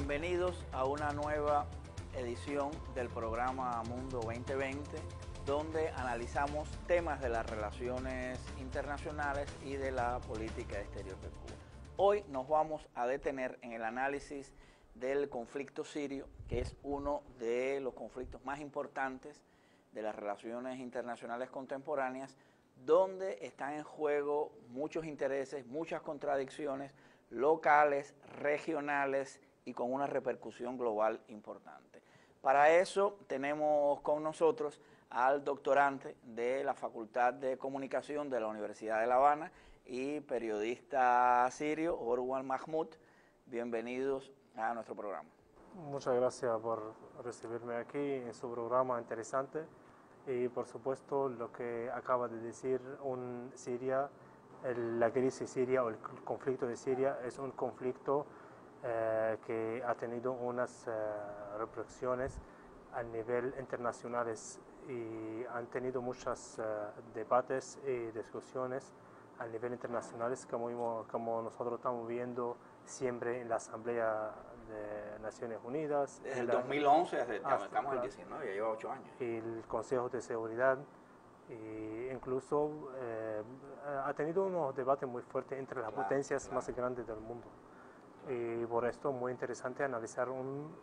Bienvenidos a una nueva edición del programa Mundo 2020, donde analizamos temas de las relaciones internacionales y de la política exterior de Cuba. Hoy nos vamos a detener en el análisis del conflicto sirio, que es uno de los conflictos más importantes de las relaciones internacionales contemporáneas, donde están en juego muchos intereses, muchas contradicciones locales, regionales y con una repercusión global importante. Para eso tenemos con nosotros al doctorante de la Facultad de Comunicación de la Universidad de La Habana y periodista sirio, Orwan Mahmoud. Bienvenidos a nuestro programa. Muchas gracias por recibirme aquí en su programa interesante y por supuesto lo que acaba de decir Siria, la crisis siria o el conflicto de Siria es un conflicto que ha tenido unas repercusiones a nivel internacionales y han tenido muchos debates y discusiones a nivel internacional como nosotros estamos viendo siempre en la Asamblea de Naciones Unidas. Desde el 2011, estamos en el 19, ya lleva 8 años. Y el Consejo de Seguridad, e incluso ha tenido unos debates muy fuertes entre las potencias más grandes del mundo. Y por esto es muy interesante analizar un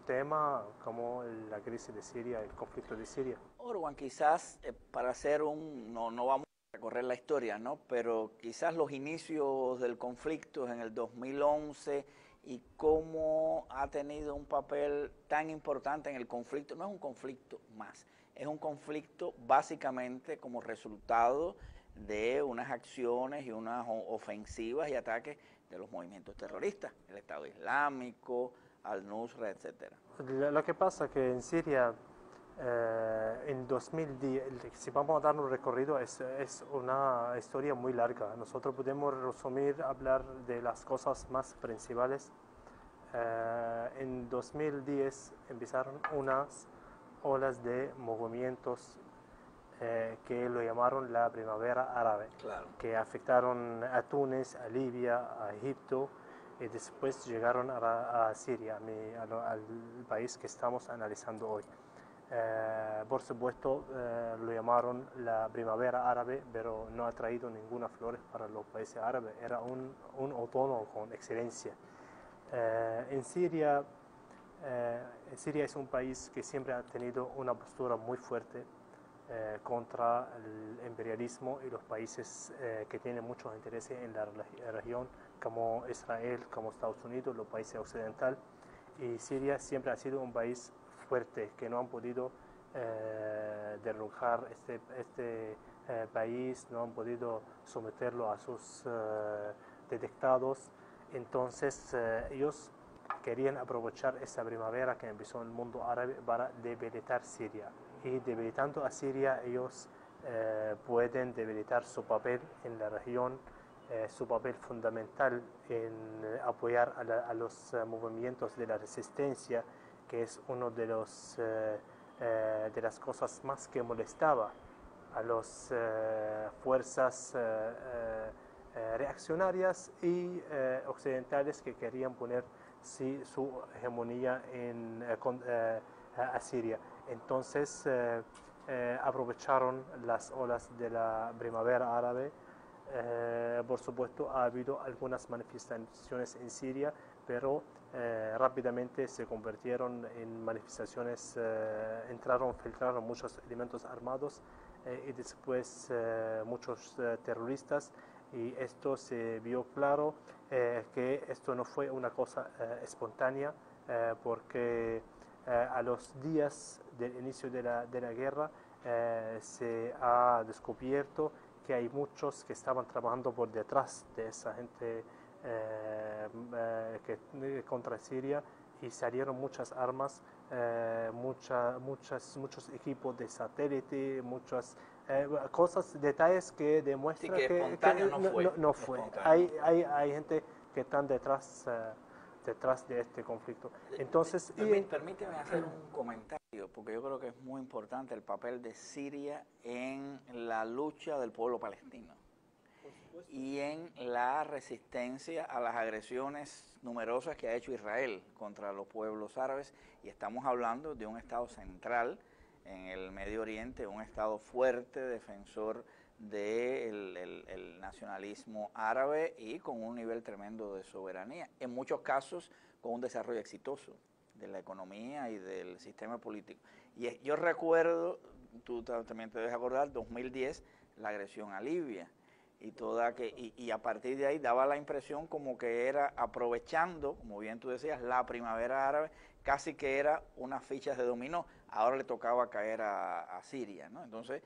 tema como la crisis de Siria, el conflicto de Siria. Orwan, quizás para hacer no vamos a recorrer la historia, ¿no? Pero quizás los inicios del conflicto en el 2011 y cómo ha tenido un papel tan importante en el conflicto. No es un conflicto más, es un conflicto básicamente como resultado de unas acciones y unas ofensivas y ataques de los movimientos terroristas, el Estado Islámico, Al-Nusra, etc. Lo que pasa es que en Siria, en 2010, si vamos a dar un recorrido, es una historia muy larga. Nosotros podemos resumir, hablar de las cosas más principales. En 2010 empezaron unas olas de movimientos que lo llamaron la Primavera Árabe, claro, que afectaron a Túnez, a Libia, a Egipto, y después llegaron a Siria, al país que estamos analizando hoy. Por supuesto, lo llamaron la Primavera Árabe, pero no ha traído ninguna flores para los países árabes, era un otoño con excelencia. Siria es un país que siempre ha tenido una postura muy fuerte contra el imperialismo y los países que tienen muchos intereses en la región, como Israel, como Estados Unidos, los países occidentales. Y Siria siempre ha sido un país fuerte, que no han podido derrocar este país, no han podido someterlo a sus dictados. Entonces ellos querían aprovechar esa primavera que empezó en el mundo árabe para debilitar Siria. Y debilitando a Siria, ellos pueden debilitar su papel en la región, su papel fundamental en apoyar a los movimientos de la resistencia, que es uno de las cosas más que molestaba a las fuerzas reaccionarias y occidentales que querían poner su hegemonía a Siria. Entonces aprovecharon las olas de la primavera árabe. Por supuesto ha habido algunas manifestaciones en Siria, pero rápidamente se convirtieron en manifestaciones, filtraron muchos elementos armados y después muchos terroristas, y esto se vio claro que esto no fue una cosa espontánea, porque a los días del inicio de la guerra se ha descubierto que hay muchos que estaban trabajando por detrás de esa gente contra Siria, y salieron muchas armas, muchos equipos de satélite, muchas cosas, detalles que demuestran que no fue. Hay gente que están detrás de este conflicto. Entonces, permíteme hacer un comentario, porque yo creo que es muy importante el papel de Siria en la lucha del pueblo palestino. y en la resistencia a las agresiones numerosas que ha hecho Israel contra los pueblos árabes, y estamos hablando de un Estado central en el Medio Oriente, un Estado fuerte, defensor del nacionalismo árabe y con un nivel tremendo de soberanía, en muchos casos con un desarrollo exitoso de la economía y del sistema político. Y yo recuerdo, tú también te debes acordar, 2010, la agresión a Libia, y a partir de ahí daba la impresión como que era aprovechando, como bien tú decías, la primavera árabe, casi que era unas fichas de dominó. Ahora le tocaba caer a Siria, ¿no? Entonces,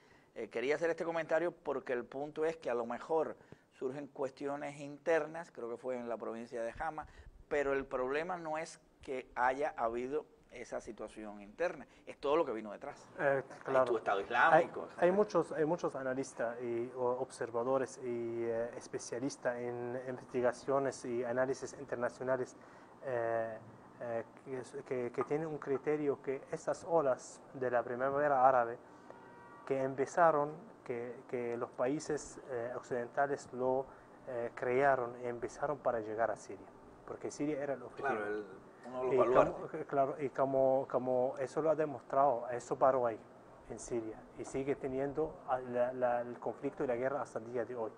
quería hacer este comentario porque el punto es que a lo mejor surgen cuestiones internas, creo que fue en la provincia de Hama, pero el problema no es que haya habido esa situación interna, es todo lo que vino detrás. Claro. Hay tu Estado Islámico. Hay muchos analistas y observadores y especialistas en investigaciones y análisis internacionales que tienen un criterio que estas olas de la primavera árabe que empezaron, que los países occidentales lo crearon y empezaron para llegar a Siria, porque Siria era el objetivo. Claro, uno de los baluartes. Y como eso lo ha demostrado, eso paró ahí, en Siria, y sigue teniendo el conflicto y la guerra hasta el día de hoy.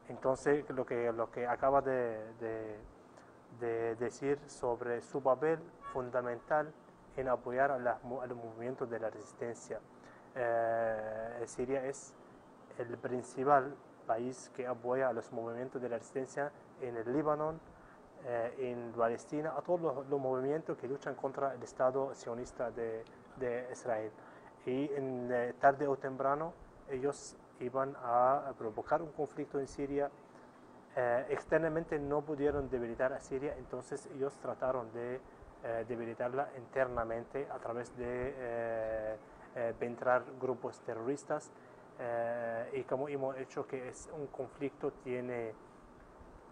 Entonces, lo que acaba de decir sobre su papel fundamental en apoyar a los movimientos de la resistencia. Siria es el principal país que apoya a los movimientos de la resistencia en el Líbano, en Palestina, a todos los movimientos que luchan contra el Estado sionista de Israel. Y tarde o temprano ellos iban a provocar un conflicto en Siria. Externamente no pudieron debilitar a Siria, entonces ellos trataron de debilitarla internamente a través de entrar grupos terroristas, y como hemos hecho que es un conflicto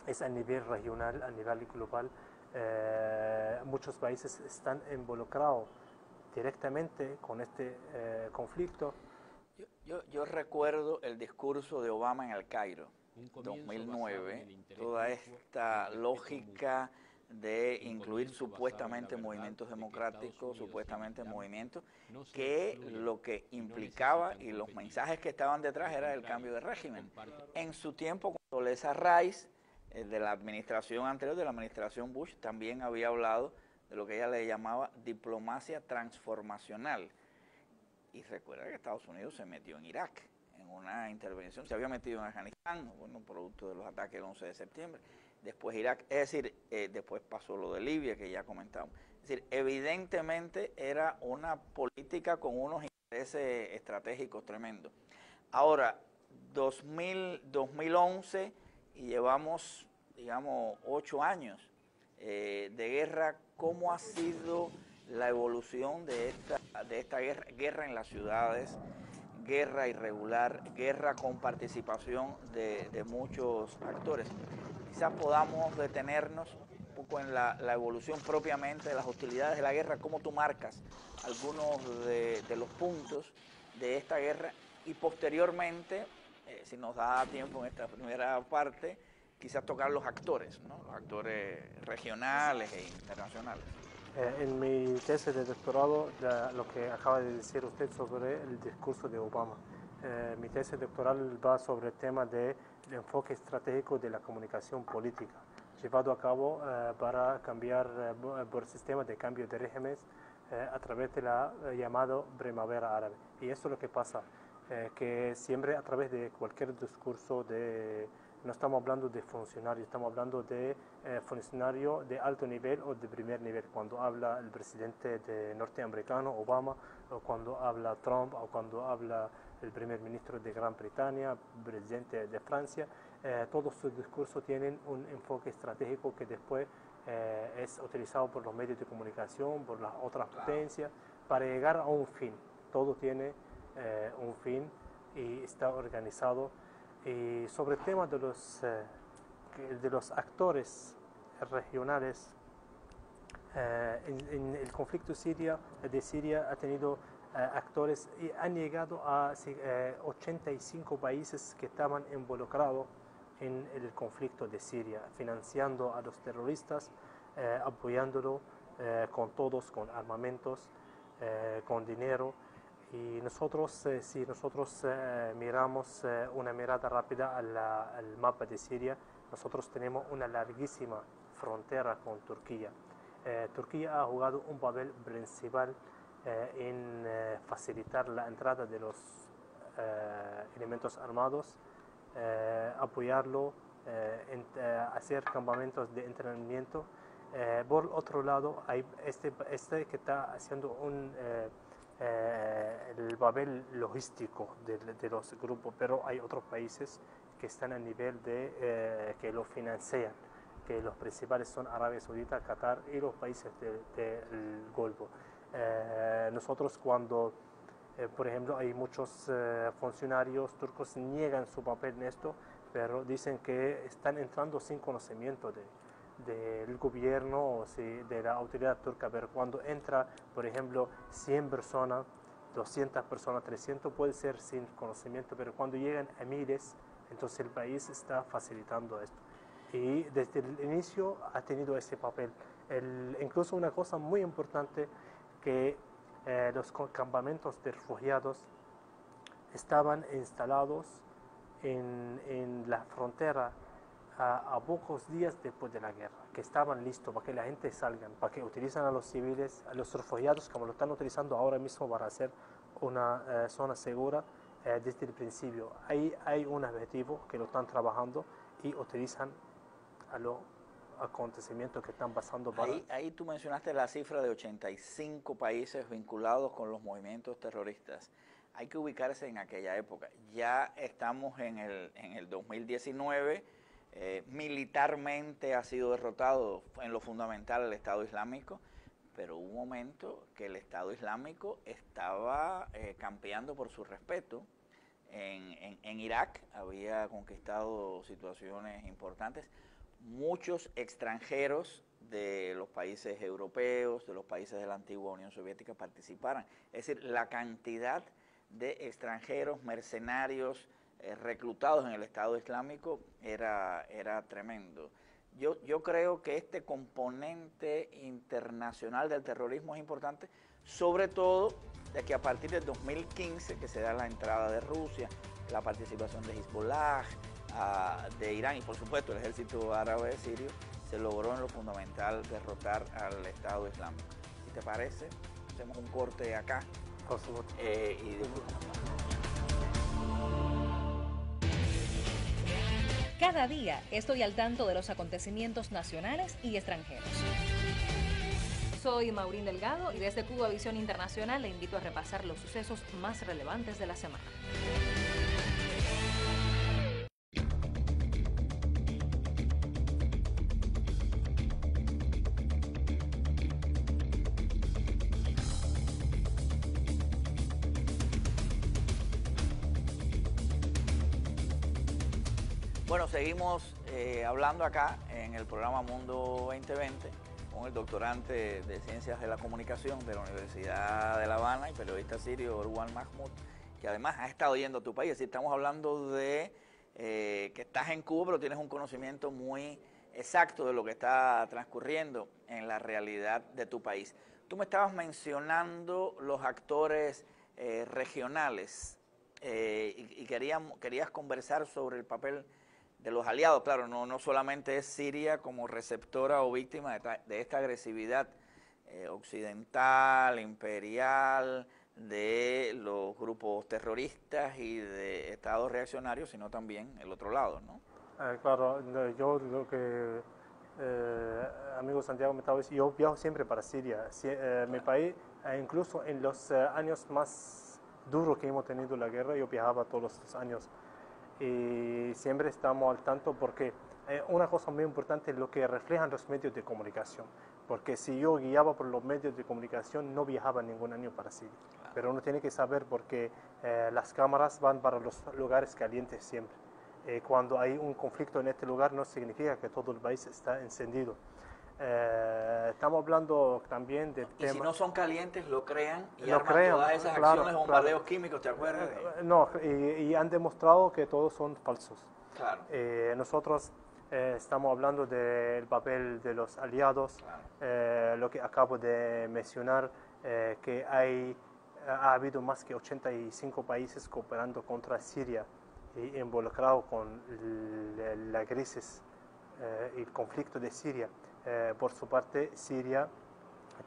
es a nivel regional, a nivel global. Muchos países están involucrados directamente con este conflicto. Yo recuerdo el discurso de Obama en el Cairo, 2009, toda esta lógica de incluir supuestamente movimientos democráticos, supuestamente movimientos, que lo que implicaba y los mensajes que estaban detrás era el cambio de régimen. En su tiempo, con Condoleezza Rice, de la administración anterior, de la administración Bush, también había hablado de lo que ella le llamaba diplomacia transformacional. Y recuerda que Estados Unidos se metió en Irak, en una intervención, se había metido en Afganistán, bueno, producto de los ataques del 11 de septiembre, después Irak, es decir, después pasó lo de Libia, que ya comentamos. Es decir, evidentemente era una política con unos intereses estratégicos tremendos. Ahora, 2011, y llevamos, digamos, 8 años de guerra. ¿Cómo ha sido la evolución de esta guerra en las ciudades, guerra irregular, guerra con participación de muchos actores? Quizás podamos detenernos un poco en la evolución propiamente de las hostilidades de la guerra, cómo tú marcas algunos de los puntos de esta guerra, y posteriormente, si nos da tiempo en esta primera parte, quizás tocar los actores, ¿no? Los actores regionales e internacionales. En mi tesis de doctorado, lo que acaba de decir usted sobre el discurso de Obama, mi tesis doctoral va sobre el tema del enfoque estratégico de la comunicación política, llevado a cabo para cambiar por el sistema de cambio de regímenes a través de la llamada primavera árabe. Y eso es lo que pasa, que siempre a través de cualquier discurso no estamos hablando de funcionarios, estamos hablando de funcionarios de alto nivel o de primer nivel. Cuando habla el presidente norteamericano, Obama, o cuando habla Trump, o cuando habla el primer ministro de Gran Bretaña, presidente de Francia, todos sus discursos tienen un enfoque estratégico que después es utilizado por los medios de comunicación, por las otras potencias, para llegar a un fin. Todo tiene un fin y está organizado. Y sobre el tema de los actores regionales, en el conflicto de Siria ha tenido actores y han llegado a 85 países que estaban involucrados en el conflicto de Siria, financiando a los terroristas, apoyándolo con todos, con armamentos, con dinero. Y nosotros, si nosotros miramos una mirada rápida al mapa de Siria, nosotros tenemos una larguísima frontera con Turquía. Turquía ha jugado un papel principal en facilitar la entrada de los elementos armados, apoyarlo, hacer campamentos de entrenamiento. Por otro lado, hay este que está haciendo el papel logístico de los grupos, pero hay otros países que están a nivel de que lo financian, que los principales son Arabia Saudita, Qatar y los países del Golfo. Nosotros cuando, por ejemplo, hay muchos funcionarios turcos niegan su papel en esto, pero dicen que están entrando sin conocimiento del gobierno o de la autoridad turca, pero cuando entra, por ejemplo, 100 personas, 200 personas, 300, puede ser sin conocimiento, pero cuando llegan a miles, entonces el país está facilitando esto. Y desde el inicio ha tenido ese papel. Incluso una cosa muy importante, que los campamentos de refugiados estaban instalados en la frontera a pocos días después de la guerra, que estaban listos para que la gente salga, para que utilicen a los civiles, a los refugiados, como lo están utilizando ahora mismo para hacer una zona segura desde el principio. Hay un objetivo que lo están trabajando y utilizan a los acontecimientos que están pasando. Ahí tú mencionaste la cifra de 85 países vinculados con los movimientos terroristas. Hay que ubicarse en aquella época. Ya estamos en el 2019. Militarmente ha sido derrotado en lo fundamental el Estado Islámico, pero hubo un momento que el Estado Islámico estaba campeando por su respeto. En Irak había conquistado situaciones importantes. Muchos extranjeros de los países europeos, de los países de la antigua Unión Soviética participaran. Es decir, la cantidad de extranjeros mercenarios reclutados en el Estado Islámico era tremendo. Yo creo que este componente internacional del terrorismo es importante, sobre todo de que a partir del 2015, que se da la entrada de Rusia, la participación de Hezbollah, de Irán y por supuesto el ejército árabe sirio, se logró en lo fundamental derrotar al Estado Islámico. Si te parece, hacemos un corte acá. Por supuesto. Cada día estoy al tanto de los acontecimientos nacionales y extranjeros. Soy Maurín Delgado y desde Cuba Visión Internacional le invito a repasar los sucesos más relevantes de la semana. Bueno, seguimos hablando acá en el programa Mundo 2020 con el doctorante de Ciencias de la Comunicación de la Universidad de La Habana y periodista sirio Orwan Mahmoud, que además ha estado yendo a tu país. Es decir, estamos hablando de que estás en Cuba, pero tienes un conocimiento muy exacto de lo que está transcurriendo en la realidad de tu país. Tú me estabas mencionando los actores regionales y querías conversar sobre el papel de los aliados. Claro, no solamente es Siria como receptora o víctima de esta agresividad occidental, imperial, de los grupos terroristas y de estados reaccionarios, sino también el otro lado, ¿no? Claro, yo lo que, amigo Santiago me estaba diciendo, yo viajo siempre para Siria. Mi país, incluso en los años más duros que hemos tenido la guerra, yo viajaba todos los años. Y siempre estamos al tanto porque una cosa muy importante es lo que reflejan los medios de comunicación, porque si yo guiaba por los medios de comunicación no viajaba ningún año para Siria, pero uno tiene que saber porque las cámaras van para los lugares calientes siempre. Cuando hay un conflicto en este lugar no significa que todo el país está encendido. Estamos hablando también de temas... Y si no son calientes, lo crean y arman todas esas acciones, bombardeos químicos, ¿te acuerdas? No, y han demostrado que todos son falsos. Claro. Nosotros estamos hablando del papel de los aliados, Claro. lo que acabo de mencionar, que ha habido más que 85 países cooperando contra Siria y involucrados con la crisis y el conflicto de Siria. Por su parte, Siria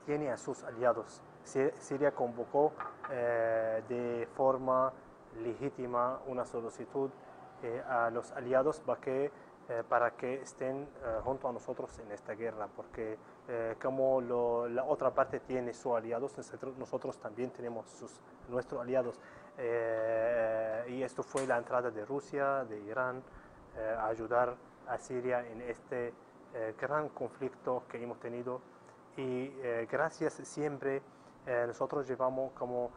tiene a sus aliados. Siria convocó de forma legítima una solicitud a los aliados para que estén junto a nosotros en esta guerra, porque como la otra parte tiene sus aliados, nosotros también tenemos nuestros aliados. Y esto fue la entrada de Rusia, de Irán, a ayudar a Siria en este gran conflicto que hemos tenido. Y gracias siempre, nosotros llevamos como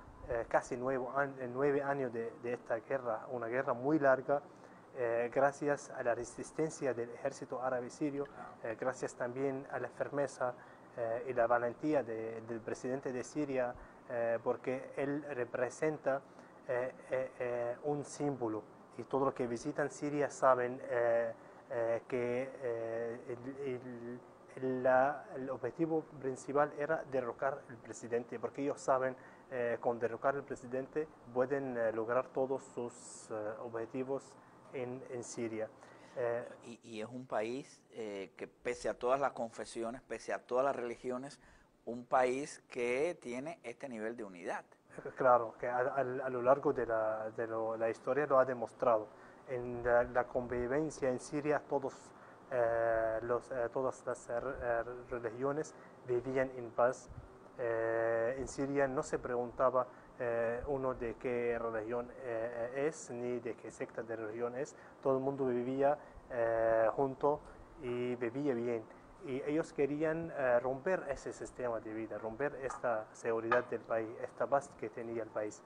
casi 9 años de esta guerra, una guerra muy larga. Gracias a la resistencia del ejército árabe sirio, gracias también a la firmeza y la valentía del presidente de Siria, porque él representa un símbolo, y todos los que visitan Siria saben que el objetivo principal era derrocar al presidente, porque ellos saben con derrocar al presidente pueden lograr todos sus objetivos en Siria. Y es un país que pese a todas las confesiones, pese a todas las religiones, un país que tiene este nivel de unidad. Claro, que a lo largo de la historia lo ha demostrado. En la convivencia en Siria todas las religiones vivían en paz. En Siria no se preguntaba uno de qué religión es, ni de qué secta de religión es. Todo el mundo vivía junto y vivía bien. Y ellos querían romper ese sistema de vida, romper esta seguridad del país, esta paz que tenía el país.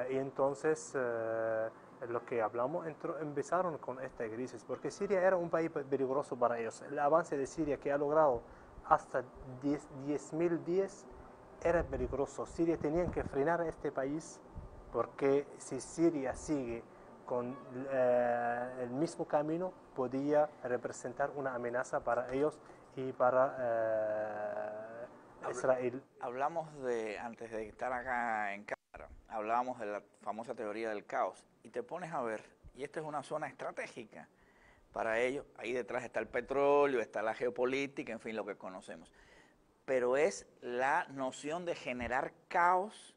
Y entonces lo que hablamos empezaron con esta crisis, porque Siria era un país peligroso para ellos. El avance de Siria que ha logrado hasta 10.010 era peligroso. Siria tenía que frenar a este país, porque si Siria sigue con el mismo camino, podía representar una amenaza para ellos y para Israel. Hablamos antes de estar acá en cámara, hablábamos de la famosa teoría del caos, y te pones a ver, y esta es una zona estratégica para ellos, ahí detrás está el petróleo, está la geopolítica, en fin, lo que conocemos, pero es la noción de generar caos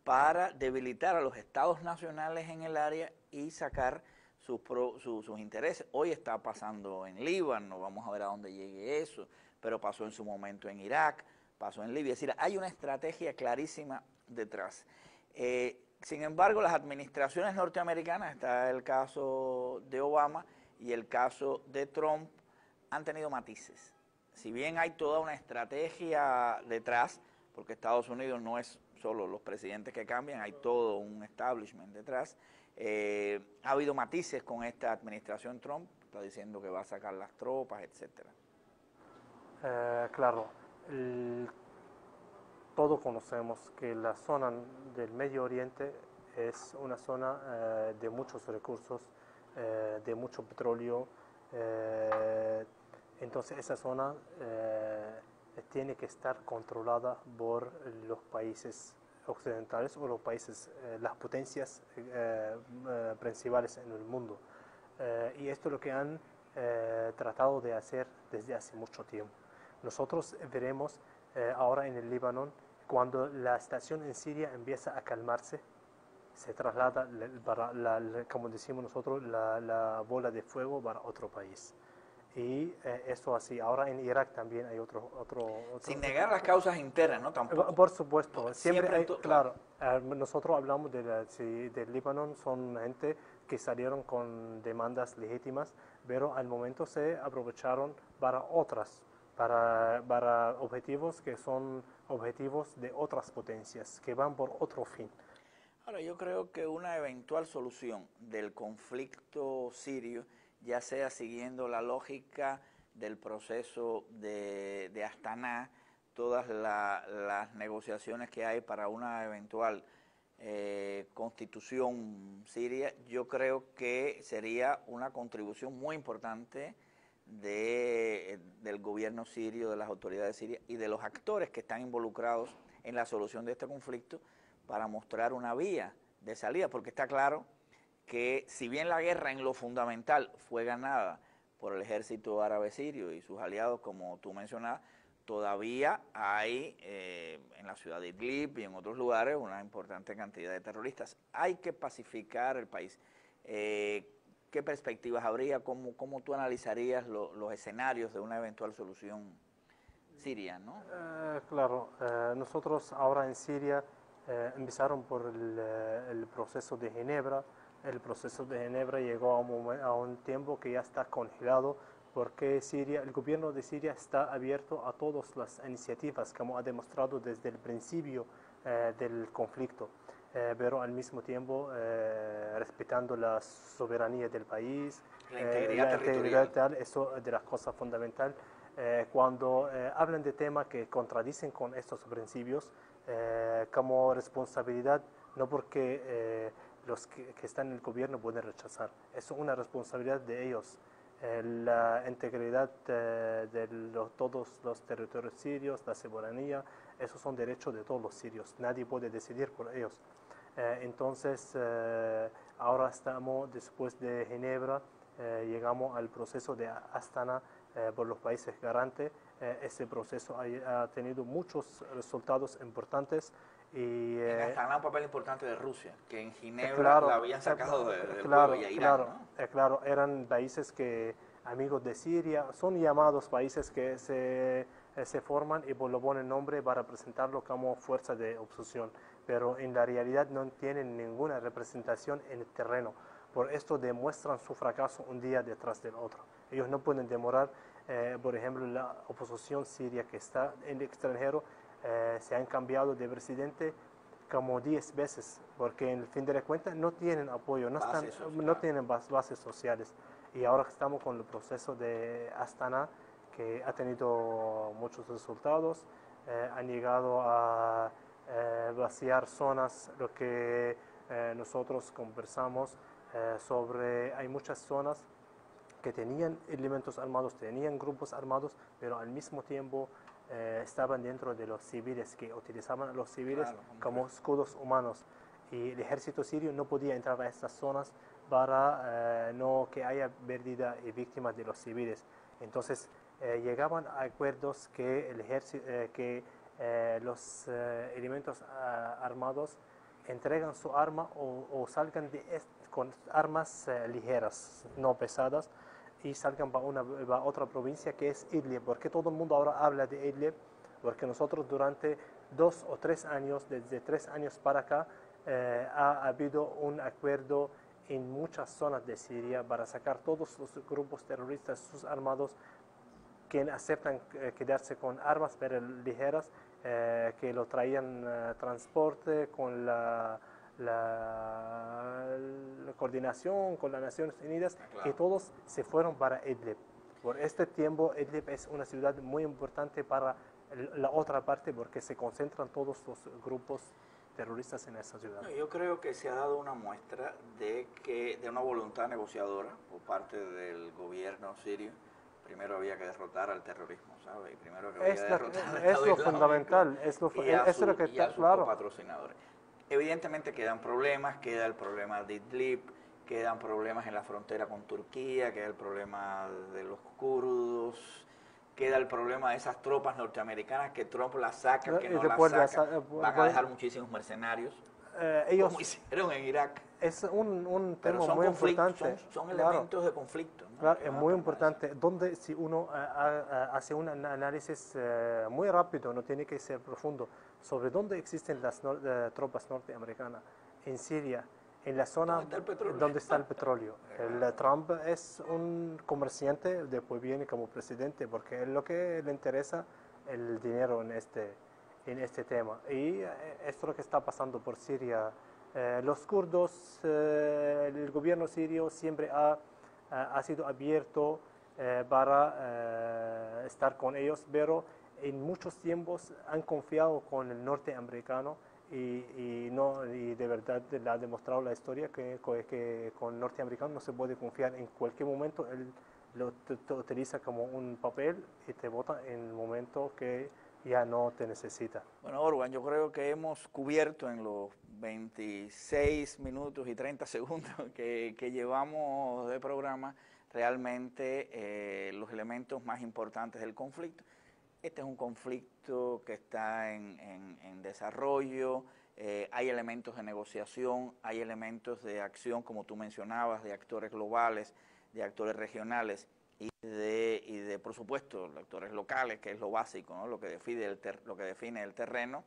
para debilitar a los estados nacionales en el área y sacar sus intereses. Hoy está pasando en Líbano, vamos a ver a dónde llegue eso, pero pasó en su momento en Irak, pasó en Libia. Es decir, hay una estrategia clarísima detrás. Sin embargo, las administraciones norteamericanas, está el caso de Obama y el caso de Trump, han tenido matices. Si bien hay toda una estrategia detrás, porque Estados Unidos no es solo los presidentes que cambian, hay todo un establishment detrás. Ha habido matices con esta administración Trump, está diciendo que va a sacar las tropas, etcétera. Claro, todos conocemos que la zona del Medio Oriente es una zona de muchos recursos, de mucho petróleo. Entonces esa zona tiene que estar controlada por los países occidentales o los países, las potencias principales en el mundo. Y esto es lo que han tratado de hacer desde hace mucho tiempo. Nosotros veremos ahora en el Líbano, cuando la situación en Siria empieza a calmarse, se traslada, como decimos nosotros, la bola de fuego para otro país. Y eso así, ahora en Irak también hay otro. Sin negar las causas internas, ¿no? Tampoco. Por supuesto, siempre hay, claro. Nosotros hablamos del Líbano, son gente que salieron con demandas legítimas, pero al momento se aprovecharon para otras, para objetivos que son objetivos de otras potencias, que van por otro fin. Ahora, yo creo que una eventual solución del conflicto sirio, ya sea siguiendo la lógica del proceso de Astana, todas las negociaciones que hay para una eventual constitución siria, yo creo que sería una contribución muy importante del gobierno sirio, de las autoridades sirias y de los actores que están involucrados en la solución de este conflicto para mostrar una vía de salida, porque está claro que si bien la guerra en lo fundamental fue ganada por el ejército árabe sirio y sus aliados, como tú mencionabas, todavía hay en la ciudad de Idlib y en otros lugares una importante cantidad de terroristas. Hay que pacificar el país. ¿Qué perspectivas habría? ¿Cómo tú analizarías los escenarios de una eventual solución siria, ¿no? Claro, nosotros ahora en Siria empezaron por el proceso de Ginebra. El proceso de Ginebra llegó a un tiempo que ya está congelado porque el gobierno de Siria está abierto a todas las iniciativas, como ha demostrado desde el principio del conflicto, pero al mismo tiempo respetando la soberanía del país, la integridad territorial. eso es de las cosas fundamentales. Cuando hablan de temas que contradicen con estos principios, como responsabilidad, no porque los que están en el gobierno pueden rechazar, es una responsabilidad de ellos. La integridad de todos los territorios sirios, la soberanía, esos son derechos de todos los sirios, nadie puede decidir por ellos. Entonces, ahora estamos, después de Ginebra, llegamos al proceso de Astana por los países garantes. Ese proceso ha tenido muchos resultados importantes. Y, en Astana un papel importante de Rusia, que en Ginebra la habían sacado del juego y a Irán, ¿no? Claro, eran países amigos de Siria, son llamados países que se forman y lo ponen nombre para presentarlo como fuerza de oposición, pero en la realidad no tienen ninguna representación en el terreno. Por esto demuestran su fracaso un día detrás del otro. Ellos no pueden demorar, por ejemplo, la oposición siria que está en el extranjero, se han cambiado de presidente como 10 veces, porque en el fin de cuentas no tienen apoyo, no tienen bases sociales. Y ahora estamos con el proceso de Astana, que ha tenido muchos resultados, han llegado a vaciar zonas, lo que nosotros conversamos sobre, hay muchas zonas que tenían elementos armados, tenían grupos armados, pero al mismo tiempo estaban dentro de los civiles, que utilizaban a los civiles como escudos humanos, y el ejército sirio no podía entrar a estas zonas para no que haya pérdida y víctimas de los civiles. Entonces llegaban a acuerdos que el ejército, los elementos armados entregan su arma o salgan con armas ligeras, no pesadas, y salgan para otra provincia que es Idlib. Porque todo el mundo ahora habla de Idlib, porque nosotros durante 2 o 3 años, desde 3 años para acá, ha habido un acuerdo en muchas zonas de Siria para sacar todos los grupos terroristas, sus armados, que aceptan quedarse con armas pero ligeras, que lo traían transporte con la coordinación con las Naciones Unidas, que todos se fueron para Idlib. Por este tiempo, Idlib es una ciudad muy importante para la otra parte, porque se concentran todos los grupos terroristas en esa ciudad. Yo creo que se ha dado una muestra de una voluntad negociadora por parte del gobierno sirio. Primero había que derrotar al terrorismo, ¿sabes? Primero que había que derrotar al es lo fundamental, es lo que está claro. Patrocinadores. Evidentemente quedan problemas, queda el problema de Idlib, quedan problemas en la frontera con Turquía, queda el problema de los kurdos, queda el problema de esas tropas norteamericanas que Trump las saca, que no las saca, van a dejar muchísimos mercenarios, como hicieron en Irak. Es un tema muy importante. Son elementos de conflicto, ¿no? Claro, es muy importante, donde si uno hace un análisis muy rápido, no tiene que ser profundo, sobre dónde existen las tropas norteamericanas, en Siria, en la zona donde está el petróleo. Trump es un comerciante, después viene como presidente, porque es lo que le interesa el dinero en este tema. Y esto es lo que está pasando por Siria. Los kurdos, el gobierno sirio siempre ha sido abierto para estar con ellos, pero en muchos tiempos han confiado con el norteamericano y de verdad le ha demostrado la historia que con el norteamericano no se puede confiar. En cualquier momento él te utiliza como un papel y te vota en el momento que ya no te necesita. Bueno, Orwan, yo creo que hemos cubierto en los 26 minutos y 30 segundos que llevamos de programa realmente los elementos más importantes del conflicto. Este es un conflicto que está en desarrollo, hay elementos de negociación, hay elementos de acción, como tú mencionabas, de actores globales, de actores regionales y de por supuesto, actores locales, que es lo básico, ¿no? Lo que define el terreno.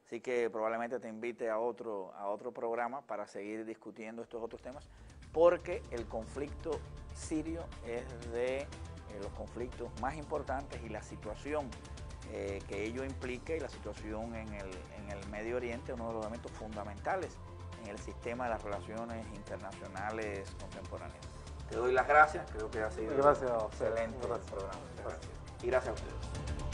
Así que probablemente te invite a otro programa para seguir discutiendo estos otros temas, porque el conflicto sirio es de los conflictos más importantes y la situación que ello implica y la situación en el Medio Oriente es uno de los elementos fundamentales en el sistema de las relaciones internacionales contemporáneas. Te doy las gracias, creo que ha sido Gracias a usted. excelente el programa. Gracias. Y gracias a ustedes.